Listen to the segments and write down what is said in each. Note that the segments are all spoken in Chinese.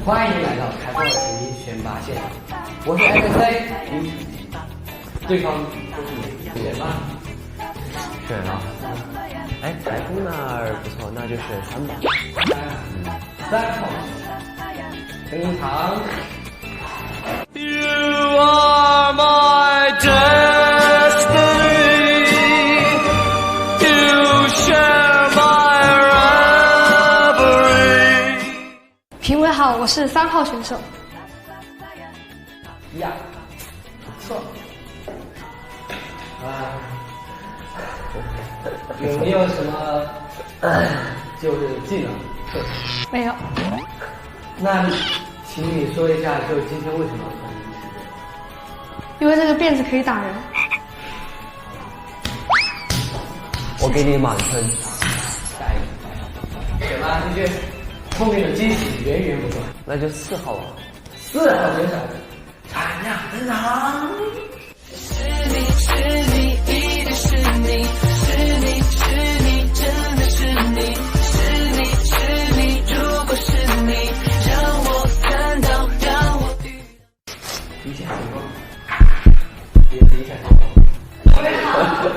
欢迎来到开放实力选拔现场，我是 XC， 对方都是你，选吧。选了。哎，台风那儿不错，那就选3吧。3号，登场。You are my destiny. You share my reverie. 评委好，我是3号选手。呀，不错。有没有什么就是技能？没有。那请你说一下，就今天为什么和你一起？因为这个辫子可以打人。我给你满分。下一个，选吧，继续。后面的惊喜源源不断。那就4号吧。4号选手，闪亮登场。是你，是你，一定是你，是你，是你，真的是你，是你，是你，如果是你，让我看到，让我遇到。一下成功，也是一下成功。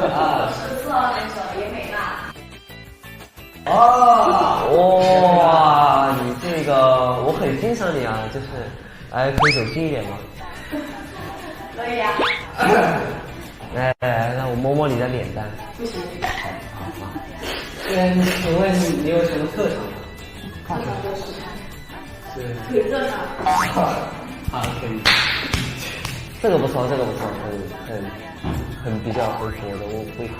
啊，是4号选手也美娜。哦，哇，你这个我很欣赏你啊，就是，哎，可以走近一点吗？可以啊。来来来，让我摸摸你的脸蛋。不行。请问你有什么特长吗？特长就是是腿特长。好，可以。这个不错，这个不错，很比较合符我的胃口。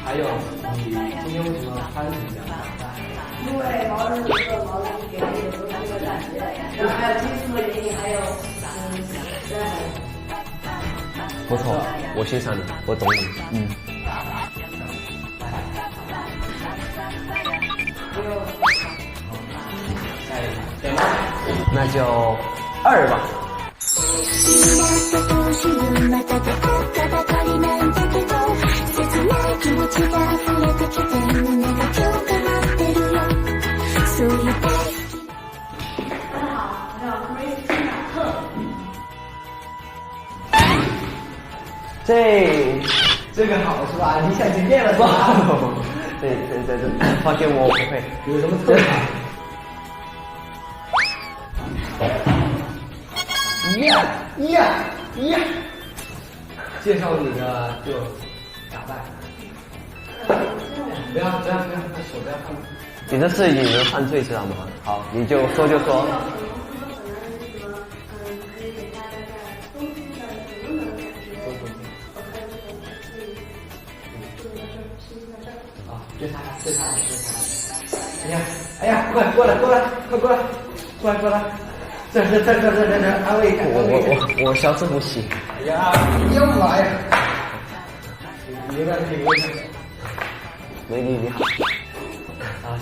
还有你今天为什么穿成这样？因为毛人有个毛人给我有时候这个感觉，然后还有金属的原因，还有不错，我欣赏你，我懂你。那就2吧。这个好是吧？你想去变了是吧？对，发现我不会。有什么特长？呀！介绍你的就打扮。不要，手不要放。你这是引人犯罪知道吗？好，你就说就说。对他，哎呀，快过来，这，安慰一下，我消失不起。哎呀，又来呀！你那美女你好。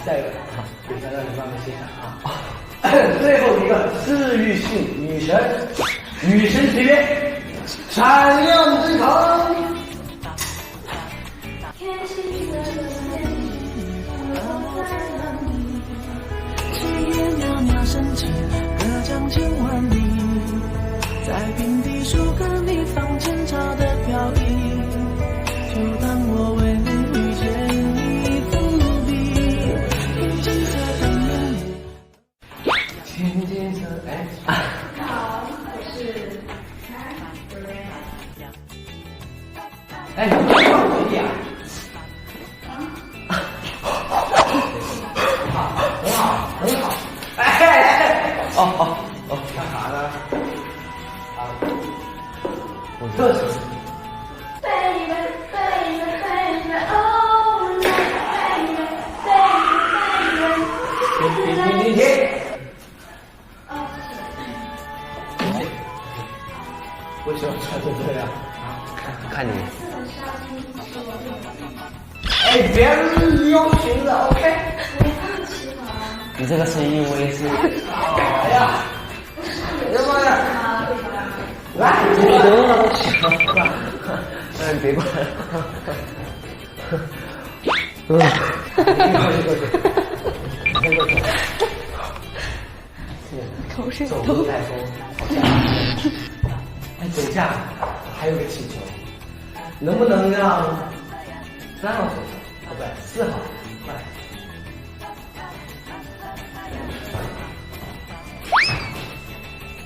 下一个，等一下让你慢慢欣赏啊。最后一个治愈系女神级别，闪亮登场。袅袅升起，隔江千万里，在平地数个你放前朝的飘逸，就当我为你遇见你伏笔，天金色的眼里，天金色，你好，我是你不要放嘴呀！很好，干啥呢？这是停！为什么穿成这样？看你。别用裙子 ，OK？你这个是因为是。哎呀！什么呀？来，你不用让我起。你别过来。口水走路带风，好像。哎，等一下，还有个请求，能不能让3号选手，哦不对，4号快来。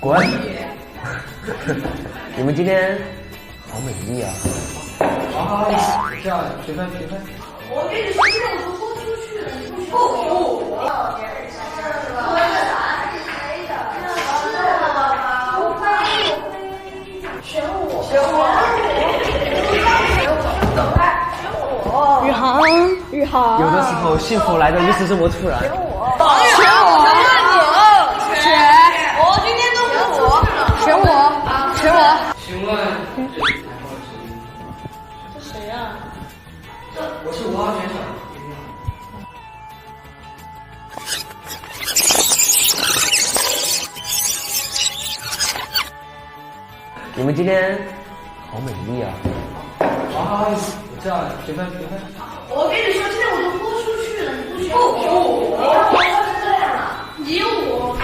滚！你们今天好美丽啊！好，这样评分。我跟你说，现在我都豁出去了，你不说。宇航，有的时候幸福来的就是这么突然。我今天都是我。选我，请问这是哪号之一？这谁呀？我是5号选手。你们今天好美丽啊！好，这样评分。我跟你说，现在我都豁出去了，你不说。我是这样了，你我。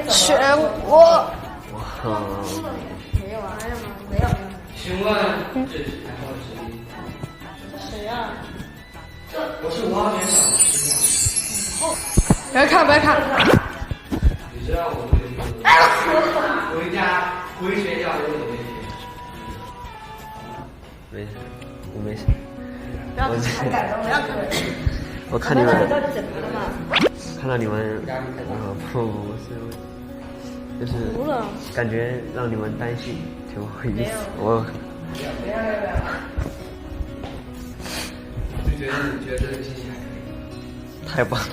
选我。请问这是哪号之一？这谁呀？我是5号选手。不要看，你知道我会回家回学校有多危险？没事，我没事。不要我看你们，到底怎么了嘛？看到你们，不是，就是感觉让你们担心，挺有意思。我就觉得你觉得这个信息还可以。太棒了。